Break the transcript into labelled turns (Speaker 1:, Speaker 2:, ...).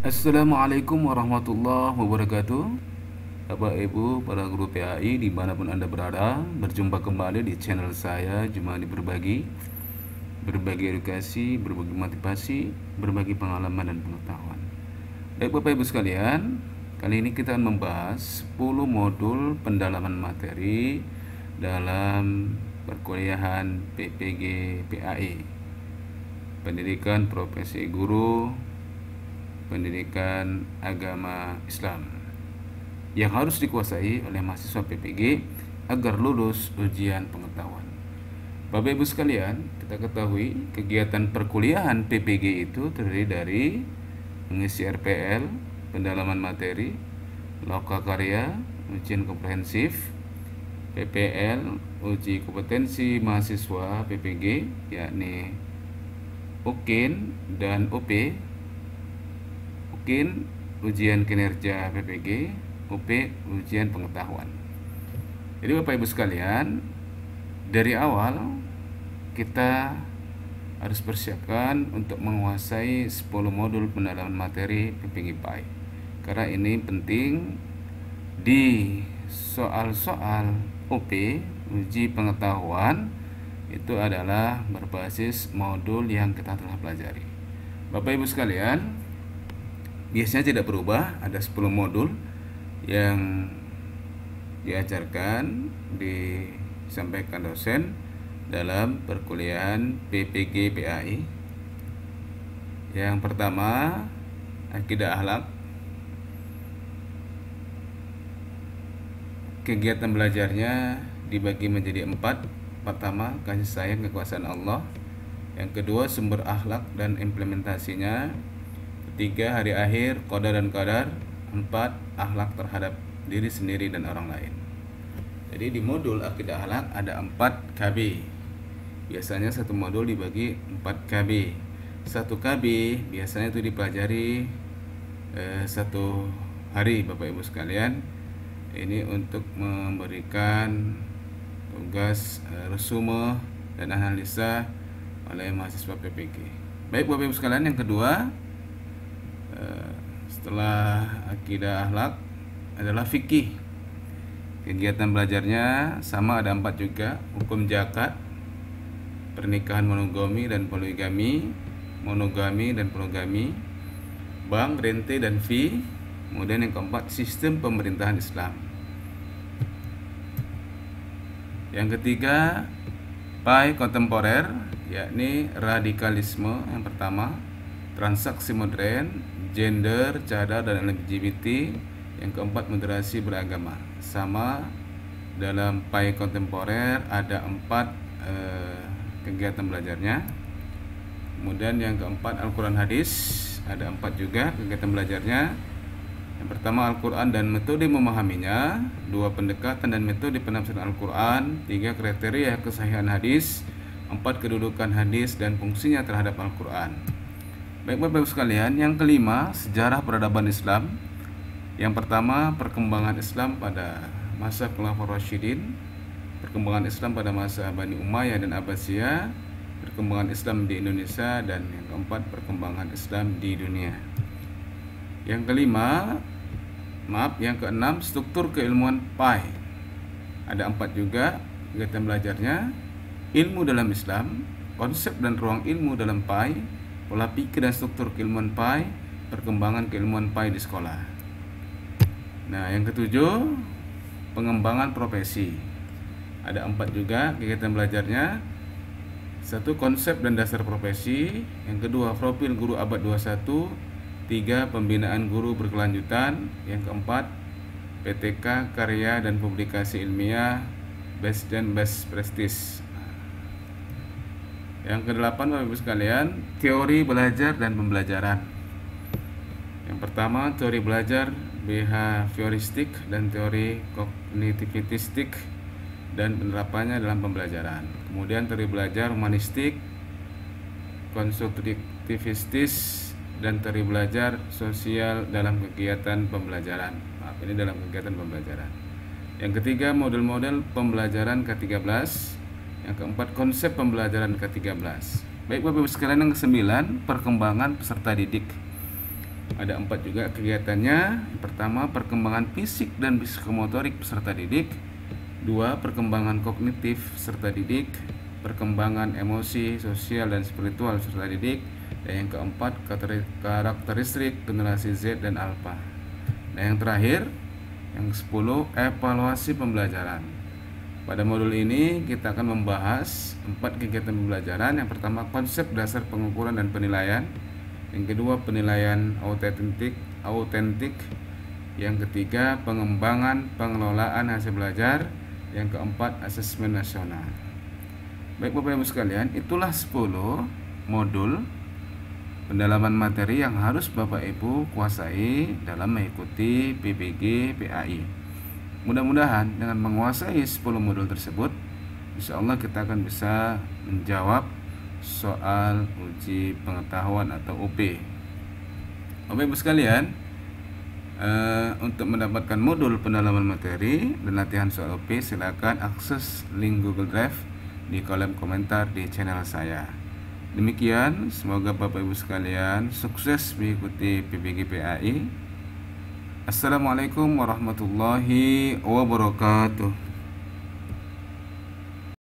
Speaker 1: Assalamualaikum warahmatullahi wabarakatuh. Bapak Ibu para guru PAI dimanapun Anda berada, berjumpa kembali di channel saya Jumali Berbagi edukasi, berbagi motivasi, berbagi pengalaman dan pengetahuan. Baik Bapak Ibu sekalian, kali ini kita akan membahas 10 modul pendalaman materi dalam perkuliahan PPG PAI, Pendidikan Profesi Guru Pendidikan Agama Islam, yang harus dikuasai oleh mahasiswa PPG agar lulus ujian pengetahuan. Bapak Ibu sekalian, kita ketahui kegiatan perkuliahan PPG itu terdiri dari mengisi RPL, pendalaman materi, loka karya, ujian komprehensif, PPL, uji kompetensi mahasiswa PPG, yakni UKIN dan UP, UKIN ujian kinerja PPG, UP ujian pengetahuan. Jadi Bapak Ibu sekalian, dari awal kita harus persiapkan untuk menguasai 10 modul pendalaman materi PPG PAI, karena ini penting di soal-soal UP uji pengetahuan itu adalah berbasis modul yang kita telah pelajari. Bapak Ibu sekalian, biasanya tidak berubah, ada 10 modul yang diajarkan, disampaikan dosen dalam perkuliahan PPG PAI. Yang pertama, akidah akhlak. Kegiatan belajarnya dibagi menjadi 4. Pertama, kasih sayang kekuasaan Allah. Yang kedua, sumber akhlak dan implementasinya. Ketiga, hari akhir, qada dan qadar. 4, akhlak terhadap diri sendiri dan orang lain. Jadi di modul akidah akhlak ada 4 KB. Biasanya satu modul dibagi 4 KB. 1 KB biasanya itu dipelajari 1 hari Bapak Ibu sekalian. Ini untuk memberikan tugas resume dan analisa oleh mahasiswa PPG. Baik Bapak Ibu sekalian, yang kedua, setelah akidah akhlak adalah fikih. Kegiatan belajarnya sama, ada 4 juga. Hukum zakat, pernikahan monogami dan poligami, bank, rente dan fee. Kemudian yang keempat, sistem pemerintahan Islam. Yang ketiga, PAI kontemporer, yakni radikalisme. Yang pertama, transaksi modern, gender, cadar dan LGBT. Yang keempat, moderasi beragama. Sama dalam PAI kontemporer ada 4 kegiatan belajarnya. Kemudian yang keempat, Al-Quran hadis, ada 4 juga kegiatan belajarnya. Yang pertama, Al-Quran dan metode memahaminya. 2, pendekatan dan metode penafsiran Al-Quran. 3, kriteria kesahihan hadis. 4, kedudukan hadis dan fungsinya terhadap Al-Quran. Baik Bapak Ibu sekalian, yang kelima, sejarah peradaban Islam. Yang pertama, perkembangan Islam pada masa Khulafaur Rasyidin, perkembangan Islam pada masa Bani Umayyah dan Abbasiyah, perkembangan Islam di Indonesia, dan yang keempat, perkembangan Islam di dunia. Yang keenam, struktur keilmuan PAI. Ada 4 juga kegiatan belajarnya. Ilmu dalam Islam, konsep dan ruang ilmu dalam PAI, pola pikir dan struktur keilmuan PAI, perkembangan keilmuan PAI di sekolah. Nah, yang ketujuh, pengembangan profesi. Ada 4 juga kegiatan belajarnya. 1, konsep dan dasar profesi. Yang kedua, profil guru abad 21. 3, pembinaan guru berkelanjutan. Yang keempat, PTK, karya dan publikasi ilmiah, best dan best practice. Yang kedelapan Bapak Ibu sekalian, teori belajar dan pembelajaran. Yang pertama, teori belajar behavioristik dan teori kognitivistik dan penerapannya dalam pembelajaran. Kemudian teori belajar humanistik, konstruktivistis, dan teori belajar sosial dalam kegiatan pembelajaran. Ini dalam kegiatan pembelajaran. Yang ketiga, model-model pembelajaran ke-13. Yang keempat, konsep pembelajaran ke-13. Baik Bapak Ibu sekalian, yang ke-9, perkembangan peserta didik. Ada 4 juga kegiatannya. Yang pertama, perkembangan fisik dan psikomotorik peserta didik. 2. Perkembangan kognitif peserta didik. Perkembangan emosi, sosial, dan spiritual peserta didik. Dan yang keempat, karakteristik generasi Z dan Alpha. Dan yang terakhir, yang 10, evaluasi pembelajaran. Pada modul ini kita akan membahas 4 kegiatan pembelajaran. Yang pertama, konsep dasar pengukuran dan penilaian. Yang kedua, penilaian autentik. Yang ketiga, pengembangan pengelolaan hasil belajar. Yang keempat, asesmen nasional. Baik Bapak Ibu sekalian, itulah 10 modul pendalaman materi yang harus Bapak Ibu kuasai dalam mengikuti PBG PAI. Mudah-mudahan dengan menguasai 10 modul tersebut, insya Allah kita akan bisa menjawab soal uji pengetahuan atau UP. Bapak Ibu sekalian, untuk mendapatkan modul pendalaman materi dan latihan soal UP, silakan akses link Google Drive di kolom komentar di channel saya. Demikian, semoga Bapak Ibu sekalian sukses mengikuti PBG PAI. Assalamualaikum warahmatullahi wabarakatuh.